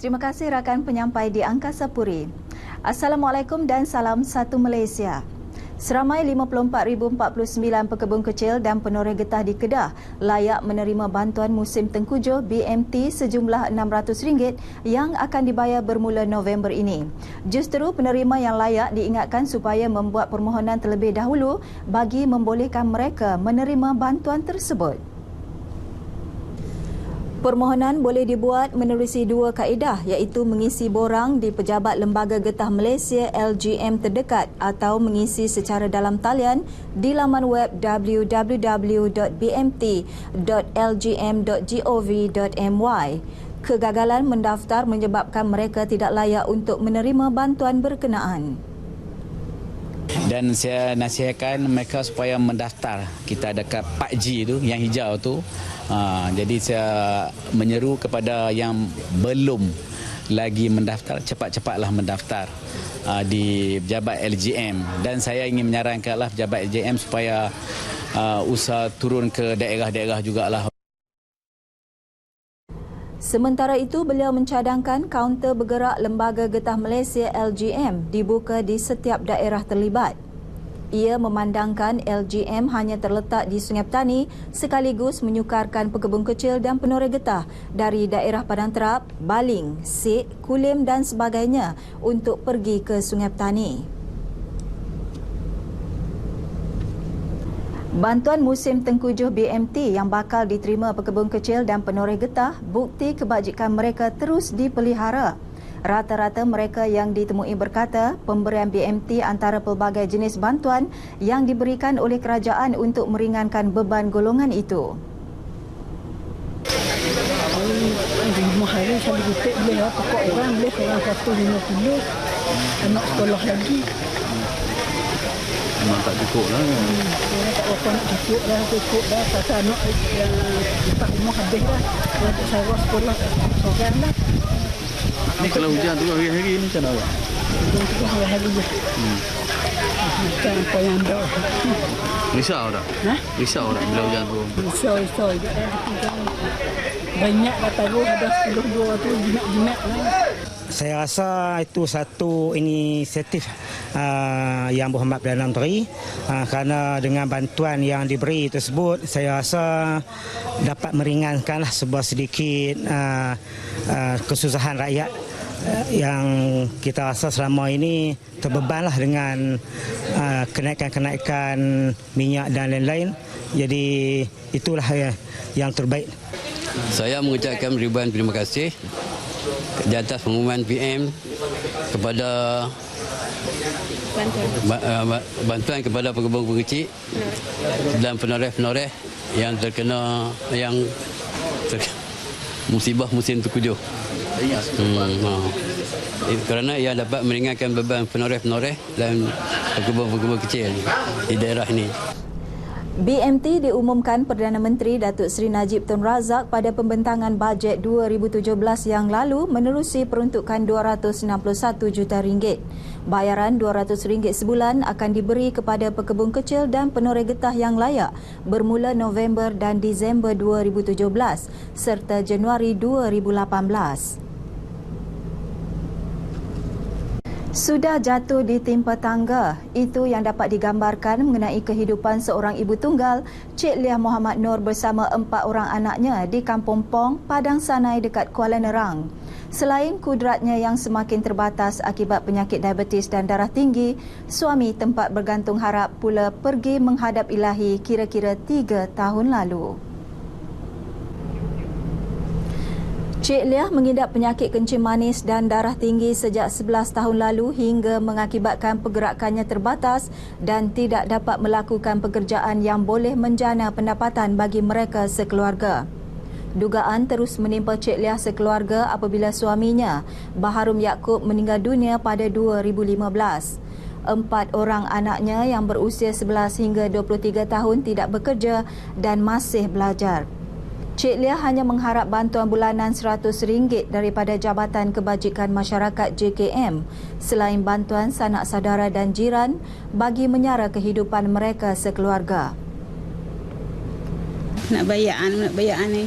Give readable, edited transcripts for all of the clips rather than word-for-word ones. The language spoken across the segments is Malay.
Terima kasih rakan penyampai di Angkasa Puri. Assalamualaikum dan salam satu Malaysia. Seramai 54,049 pekebun kecil dan penoreh getah di Kedah layak menerima bantuan musim tengkujuh BMT sejumlah RM600 yang akan dibayar bermula November ini. Justru penerima yang layak diingatkan supaya membuat permohonan terlebih dahulu bagi membolehkan mereka menerima bantuan tersebut. Permohonan boleh dibuat menerusi dua kaedah iaitu mengisi borang di Pejabat Lembaga Getah Malaysia LGM terdekat atau mengisi secara dalam talian di laman web www.bmt.lgm.gov.my. Kegagalan mendaftar menyebabkan mereka tidak layak untuk menerima bantuan berkenaan. Dan saya nasihatkan mereka supaya mendaftar. Kita dekat 4G tu, yang hijau tu. Jadi saya menyeru kepada yang belum lagi mendaftar, cepat-cepatlah mendaftar di Pejabat LGM. Dan saya ingin menyarankanlah Pejabat LGM supaya usaha turun ke daerah-daerah jugalah. Sementara itu, beliau mencadangkan kaunter bergerak Lembaga Getah Malaysia LGM dibuka di setiap daerah terlibat. Ia memandangkan LGM hanya terletak di Sungai Petani sekaligus menyukarkan pekebun kecil dan penoreh getah dari daerah Padang Terap, Baling, Sik, Kulim dan sebagainya untuk pergi ke Sungai Petani. Bantuan musim tengkujuh BMT yang bakal diterima pekebun kecil dan penoreh getah bukti kebajikan mereka terus dipelihara. Rata-rata mereka yang ditemui berkata pemberian BMT antara pelbagai jenis bantuan yang diberikan oleh kerajaan untuk meringankan beban golongan itu. 5 hari saya dikutip boleh pokok orang boleh orang 150 anak sekolah lagi. Memang tak cukup lah. Tak apa nak cukup dah. Pasal anak yang tak rumah habis dah. Untuk saya sekolah seorang dah. Ni kalau hujan tu hari-hari ni macam mana awak? Hujan tu hari-hari je. Hujan apa yang ada. Risau tak? Risau tak bila hujan tu? Risau je. Banyak kata tu ada 10-2 tu jimat-jimat lah. Saya rasa itu satu inisiatif yang berhormat Perdana Menteri kerana dengan bantuan yang diberi tersebut saya rasa dapat meringankanlah sebuah sedikit kesusahan rakyat yang kita rasa selama ini terbebanlah dengan kenaikan-kenaikan minyak dan lain-lain. Jadi itulah yang terbaik. Saya mengucapkan ribuan terima kasih di atas pengumuman PM kepada bantuan kepada pekebun kecil dan penoreh-penoreh yang terkena musibah musim tengkujuh. Kerana ia dapat meringankan beban penoreh-penoreh dan pekebun-pekebun kecil di daerah ini. BMT diumumkan Perdana Menteri Datuk Seri Najib Tun Razak pada pembentangan bajet 2017 yang lalu menerusi peruntukan RM261 juta. Bayaran RM200 sebulan akan diberi kepada pekebun kecil dan penoreh getah yang layak bermula November dan Disember 2017 serta Januari 2018. Sudah jatuh ditimpa tangga, itu yang dapat digambarkan mengenai kehidupan seorang ibu tunggal, Cik Liah Muhammad Nur bersama 4 orang anaknya di Kampung Pong, Padang Sanai dekat Kuala Nerang. Selain kudratnya yang semakin terbatas akibat penyakit diabetes dan darah tinggi, suami tempat bergantung harap pula pergi menghadap Ilahi kira-kira 3 tahun lalu. Cik Liah mengidap penyakit kencing manis dan darah tinggi sejak 11 tahun lalu hingga mengakibatkan pergerakannya terbatas dan tidak dapat melakukan pekerjaan yang boleh menjana pendapatan bagi mereka sekeluarga. Dugaan terus menimpa Cik Liah sekeluarga apabila suaminya, Baharum Yaakob, meninggal dunia pada 2015. 4 orang anaknya yang berusia 11 hingga 23 tahun tidak bekerja dan masih belajar. Cik Liah hanya mengharap bantuan bulanan RM100 daripada Jabatan Kebajikan Masyarakat JKM selain bantuan sanak saudara dan jiran bagi menyara kehidupan mereka sekeluarga. Nak bayar ni.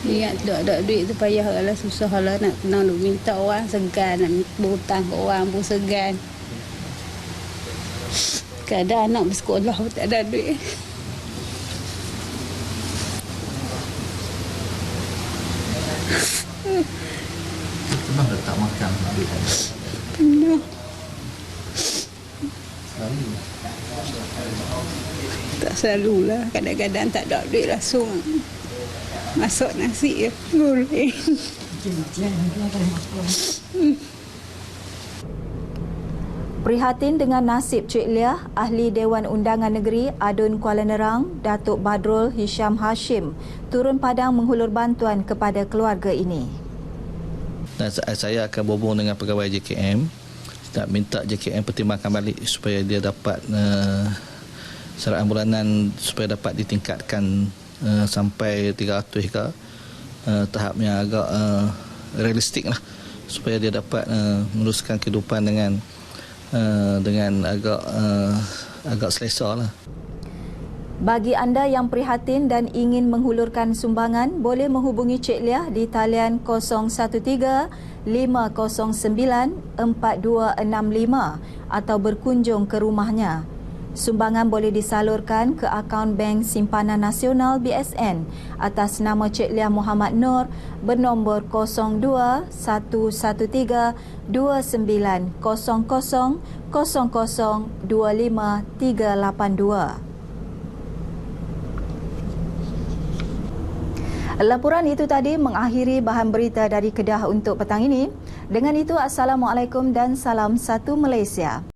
Ingat tak ada duit tu payah lah, susah lah nak kena duk minta orang, segan nak berhutang ke orang pun segan. Kadang anak bersekolah pun tak ada duit. Pernah tak makan duit? Pernah. Tak selalulah, kadang-kadang tak ada duit langsung masak nasi ya, goreng. Prihatin dengan nasib Cik Liah, Ahli Dewan Undangan Negeri Adun Kuala Nerang, Datuk Badrul Hisham Hashim turun padang menghulur bantuan kepada keluarga ini. Dan saya akan berhubung dengan pegawai JKM, nak minta JKM pertimbangkan balik supaya dia dapat saranan bulanan supaya dapat ditingkatkan sampai 300 ke tahap yang agak realistik lah, supaya dia dapat meneruskan kehidupan dengan agak selesa lah. Bagi anda yang prihatin dan ingin menghulurkan sumbangan, boleh menghubungi Cik Liah di talian 013-509-4265 atau berkunjung ke rumahnya. Sumbangan boleh disalurkan ke akaun Bank Simpanan Nasional BSN atas nama Cik Liah Muhammad Nur bernombor 02-12000025-382. Laporan itu tadi mengakhiri bahan berita dari Kedah untuk petang ini. Dengan itu, Assalamualaikum dan salam satu Malaysia.